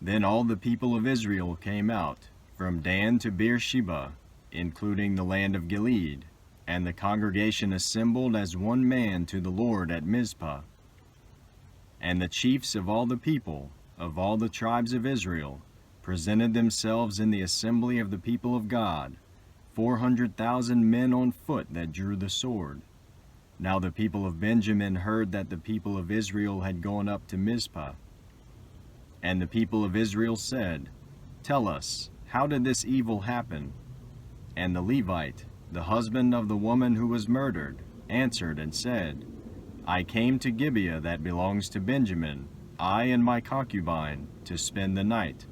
Then all the people of Israel came out, from Dan to Beersheba, including the land of Gilead, and the congregation assembled as one man to the Lord at Mizpah. And the chiefs of all the people, of all the tribes of Israel, presented themselves in the assembly of the people of God, 400,000 men on foot that drew the sword. Now the people of Benjamin heard that the people of Israel had gone up to Mizpah. And the people of Israel said, "Tell us, how did this evil happen?" And the Levite, the husband of the woman who was murdered, answered and said, "I came to Gibeah that belongs to Benjamin, I and my concubine, to spend the night.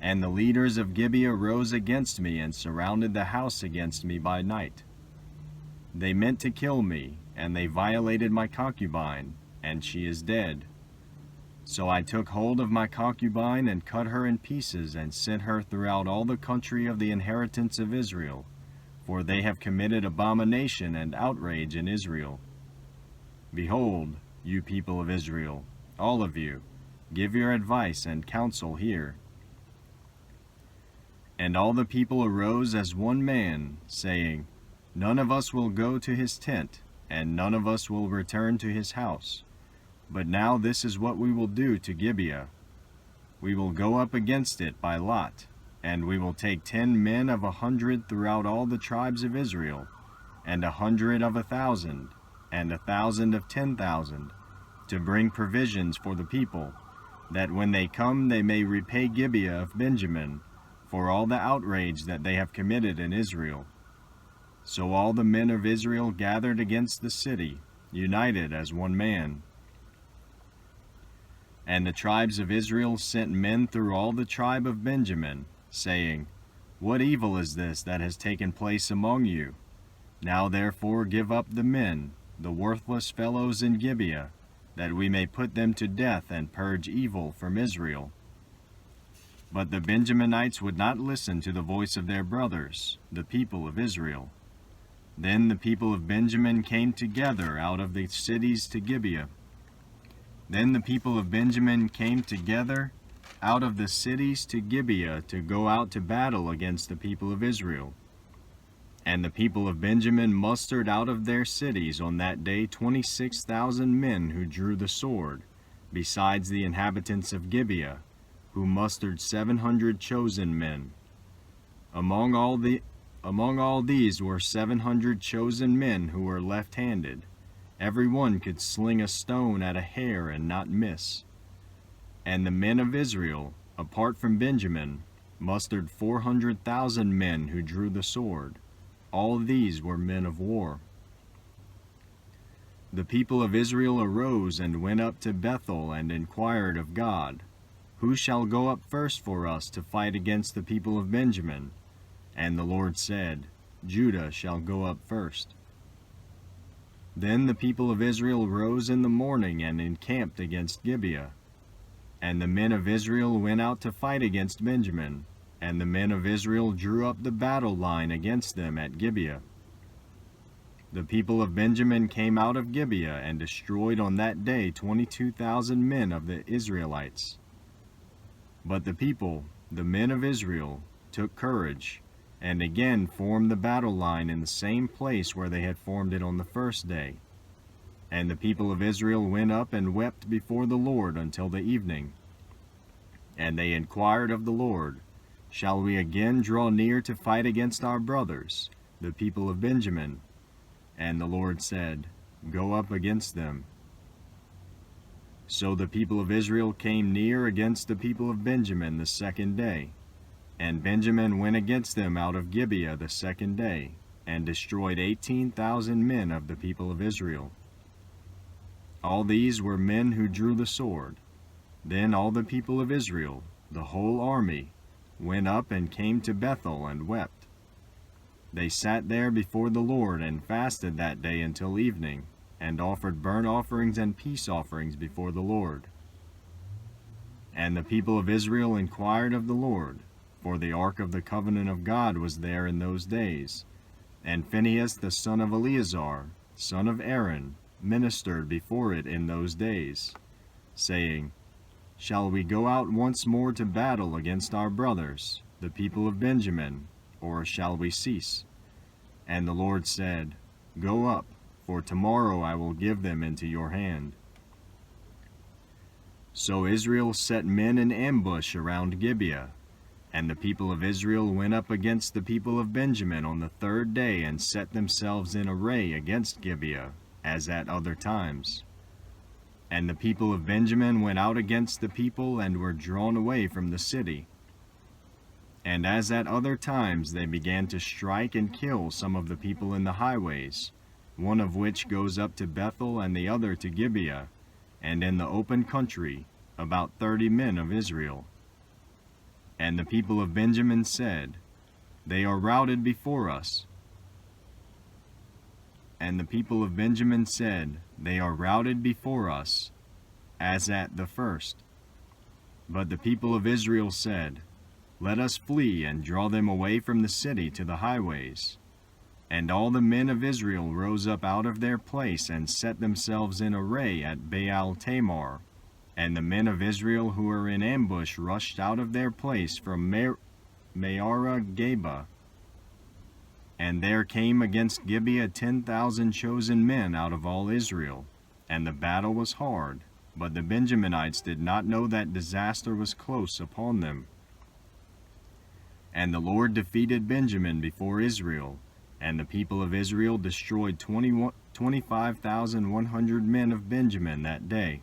And the leaders of Gibeah rose against me and surrounded the house against me by night. They meant to kill me, and they violated my concubine, and she is dead. So I took hold of my concubine and cut her in pieces and sent her throughout all the country of the inheritance of Israel, for they have committed abomination and outrage in Israel. Behold, you people of Israel, all of you, give your advice and counsel here." And all the people arose as one man, saying, "None of us will go to his tent, and none of us will return to his house. But now this is what we will do to Gibeah. We will go up against it by lot, and we will take 10 men of 100 throughout all the tribes of Israel, and 100 of 1,000, and 1,000 of 10,000, to bring provisions for the people, that when they come they may repay Gibeah of Benjamin for all the outrage that they have committed in Israel." So all the men of Israel gathered against the city, united as one man. And the tribes of Israel sent men through all the tribe of Benjamin, saying, "What evil is this that has taken place among you? Now therefore give up the men, the worthless fellows in Gibeah, that we may put them to death and purge evil from Israel." But the Benjaminites would not listen to the voice of their brothers, the people of Israel. Then the people of Benjamin came together out of the cities to Gibeah. Then the people of Benjamin came together out of the cities to Gibeah to go out to battle against the people of Israel. And the people of Benjamin mustered out of their cities on that day 26,000 men who drew the sword, besides the inhabitants of Gibeah, who mustered 700 chosen men. Among all these were 700 chosen men who were left-handed. Every one could sling a stone at a hare and not miss. And the men of Israel, apart from Benjamin, mustered 400,000 men who drew the sword. All these were men of war. The people of Israel arose and went up to Bethel and inquired of God, "Who shall go up first for us to fight against the people of Benjamin?" And the Lord said, "Judah shall go up first." Then the people of Israel rose in the morning and encamped against Gibeah. And the men of Israel went out to fight against Benjamin, and the men of Israel drew up the battle line against them at Gibeah. The people of Benjamin came out of Gibeah and destroyed on that day 22,000 men of the Israelites. But the people, the men of Israel, took courage, and again formed the battle line in the same place where they had formed it on the first day. And the people of Israel went up and wept before the Lord until the evening. And they inquired of the Lord, "Shall we again draw near to fight against our brothers, the people of Benjamin?" And the Lord said, "Go up against them." So the people of Israel came near against the people of Benjamin the second day. And Benjamin went against them out of Gibeah the second day, and destroyed 18,000 men of the people of Israel. All these were men who drew the sword. Then all the people of Israel, the whole army, went up and came to Bethel and wept. They sat there before the Lord and fasted that day until evening, and offered burnt offerings and peace offerings before the Lord. And the people of Israel inquired of the Lord, for the ark of the covenant of God was there in those days, and Phinehas the son of Eleazar, son of Aaron, ministered before it in those days, saying, Shall we go out once more to battle against our brothers, the people of Benjamin, or shall we cease? And the Lord said, Go up, for tomorrow I will give them into your hand. So Israel set men in ambush around Gibeah, and the people of Israel went up against the people of Benjamin on the third day and set themselves in array against Gibeah, as at other times. And the people of Benjamin went out against the people and were drawn away from the city. And as at other times they began to strike and kill some of the people in the highways, one of which goes up to Bethel and the other to Gibeah, and in the open country about 30 men of Israel. And the people of Benjamin said, They are routed before us. And the people of Benjamin said, They are routed before us, as at the first. But the people of Israel said, Let us flee and draw them away from the city to the highways. And all the men of Israel rose up out of their place and set themselves in array at Baal Tamar. And the men of Israel who were in ambush rushed out of their place from Maarah Geba. And there came against Gibeah 10,000 chosen men out of all Israel, and the battle was hard, but the Benjaminites did not know that disaster was close upon them. And the Lord defeated Benjamin before Israel, and the people of Israel destroyed 25,100 men of Benjamin that day.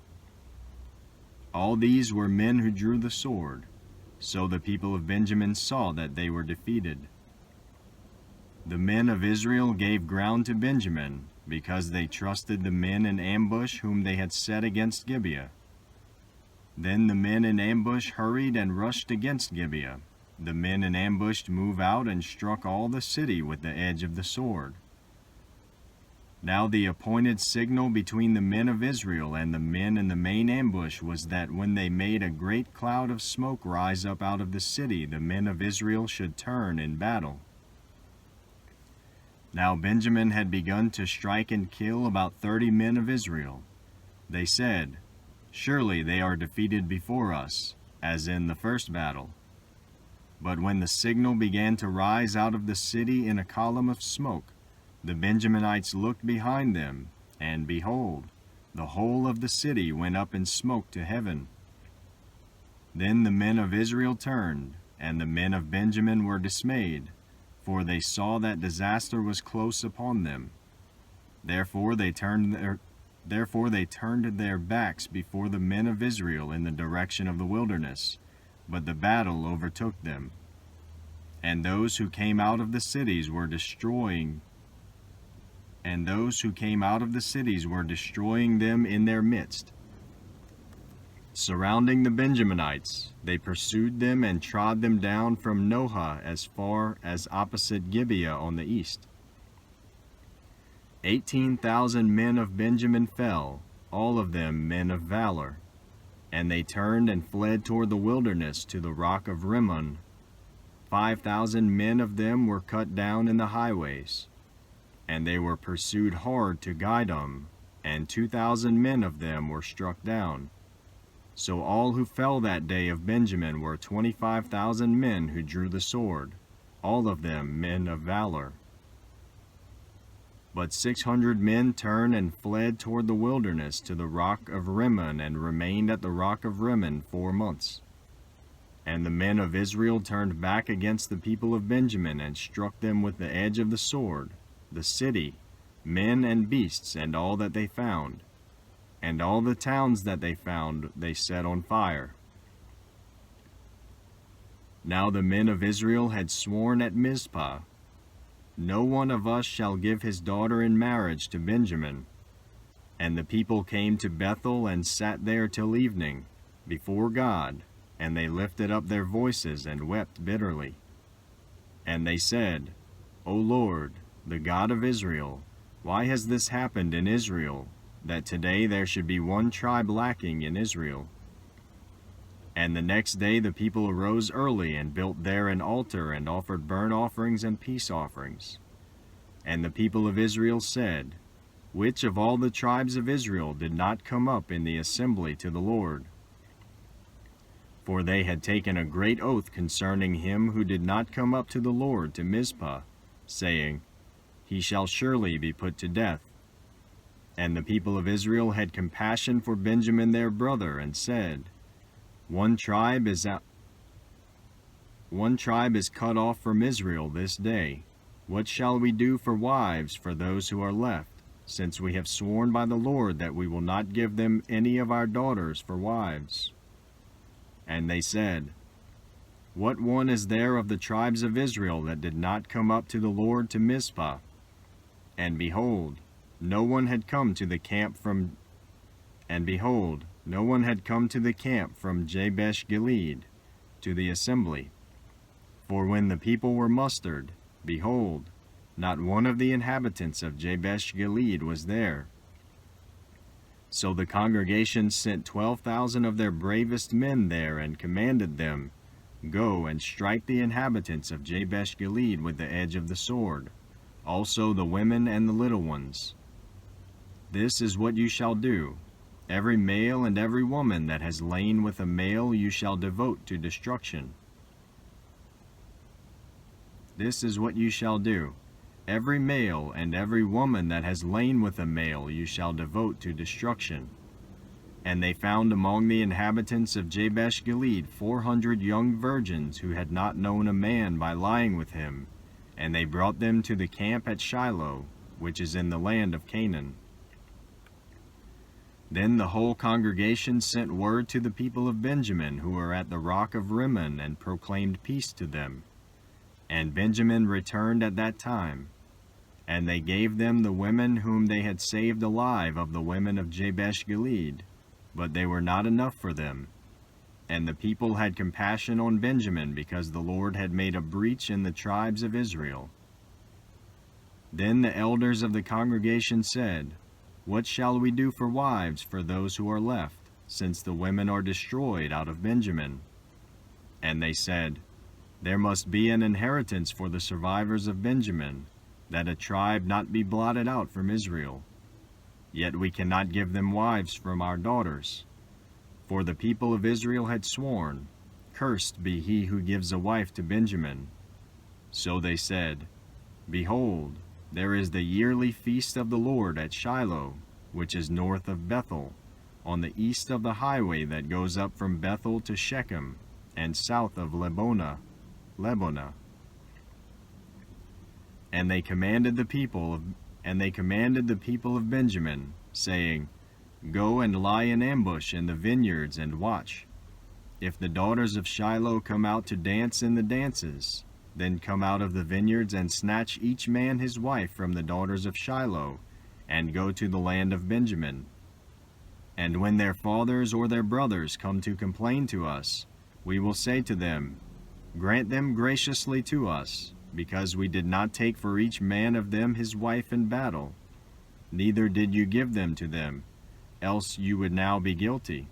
All these were men who drew the sword, so the people of Benjamin saw that they were defeated. The men of Israel gave ground to Benjamin, because they trusted the men in ambush whom they had set against Gibeah. Then the men in ambush hurried and rushed against Gibeah. The men in ambush moved out and struck all the city with the edge of the sword. Now the appointed signal between the men of Israel and the men in the main ambush was that when they made a great cloud of smoke rise up out of the city, the men of Israel should turn in battle. Now Benjamin had begun to strike and kill about 30 men of Israel. They said, Surely they are defeated before us, as in the first battle. But when the signal began to rise out of the city in a column of smoke, the Benjaminites looked behind them, and behold, the whole of the city went up in smoke to heaven. Then the men of Israel turned, and the men of Benjamin were dismayed, for they saw that disaster was close upon them. Therefore they turned their backs before the men of Israel in the direction of the wilderness, but the battle overtook them. And those who came out of the cities were destroying them in their midst. Surrounding the Benjaminites, they pursued them and trod them down from Nohah as far as opposite Gibeah on the east. 18,000 men of Benjamin fell, all of them men of valor. And they turned and fled toward the wilderness to the rock of Rimmon. 5,000 men of them were cut down in the highways. And they were pursued hard to Gidom, and 2,000 men of them were struck down. So all who fell that day of Benjamin were 25,000 men who drew the sword, all of them men of valor. But 600 men turned and fled toward the wilderness to the rock of Rimmon, and remained at the rock of Rimmon 4 months. And the men of Israel turned back against the people of Benjamin, and struck them with the edge of the sword, the city, men and beasts, and all that they found. And all the towns that they found they set on fire. Now the men of Israel had sworn at Mizpah, No one of us shall give his daughter in marriage to Benjamin. And the people came to Bethel and sat there till evening, before God, and they lifted up their voices and wept bitterly. And they said, O Lord, the God of Israel, why has this happened in Israel, that today there should be one tribe lacking in Israel? And the next day the people arose early and built there an altar and offered burnt offerings and peace offerings. And the people of Israel said, Which of all the tribes of Israel did not come up in the assembly to the Lord? For they had taken a great oath concerning him who did not come up to the Lord to Mizpah, saying, He shall surely be put to death. And the people of Israel had compassion for Benjamin their brother, and said, One tribe is cut off from Israel this day. What shall we do for wives for those who are left, since we have sworn by the Lord that we will not give them any of our daughters for wives? And they said, What one is there of the tribes of Israel that did not come up to the Lord to Mizpah? And behold, no one had come to the camp from Jabesh Gilead to the assembly. For when the people were mustered, behold, not one of the inhabitants of Jabesh Gilead was there. So the congregation sent 12,000 of their bravest men there, and commanded them, Go and strike the inhabitants of Jabesh Gilead with the edge of the sword, also the women and the little ones. This is what you shall do. Every male and every woman that has lain with a male you shall devote to destruction. This is what you shall do. Every male and every woman that has lain with a male you shall devote to destruction. And they found among the inhabitants of Jabesh Gilead 400 young virgins who had not known a man by lying with him, and they brought them to the camp at Shiloh, which is in the land of Canaan. Then the whole congregation sent word to the people of Benjamin who were at the rock of Rimmon, and proclaimed peace to them. And Benjamin returned at that time, and they gave them the women whom they had saved alive of the women of Jabesh Gilead, but they were not enough for them. And the people had compassion on Benjamin, because the Lord had made a breach in the tribes of Israel. Then the elders of the congregation said, What shall we do for wives for those who are left, since the women are destroyed out of Benjamin? And they said, There must be an inheritance for the survivors of Benjamin, that a tribe not be blotted out from Israel. Yet we cannot give them wives from our daughters. For the people of Israel had sworn, Cursed be he who gives a wife to Benjamin. So they said, Behold, there is the yearly feast of the Lord at Shiloh, which is north of Bethel, on the east of the highway that goes up from Bethel to Shechem, and south of Lebonah. And they commanded the people of Benjamin, saying, Go and lie in ambush in the vineyards and watch. If the daughters of Shiloh come out to dance in the dances, then come out of the vineyards and snatch each man his wife from the daughters of Shiloh, and go to the land of Benjamin. And when their fathers or their brothers come to complain to us, we will say to them, Grant them graciously to us, because we did not take for each man of them his wife in battle. Neither did you give them to them, else you would now be guilty.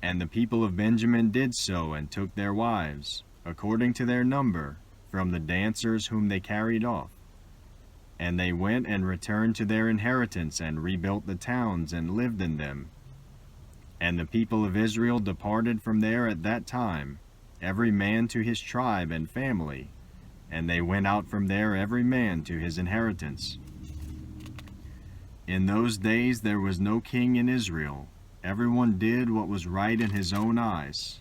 And the people of Benjamin did so, and took their wives, according to their number, from the dancers whom they carried off. And they went and returned to their inheritance, and rebuilt the towns, and lived in them. And the people of Israel departed from there at that time, every man to his tribe and family, and they went out from there every man to his inheritance. In those days there was no king in Israel. Everyone did what was right in his own eyes.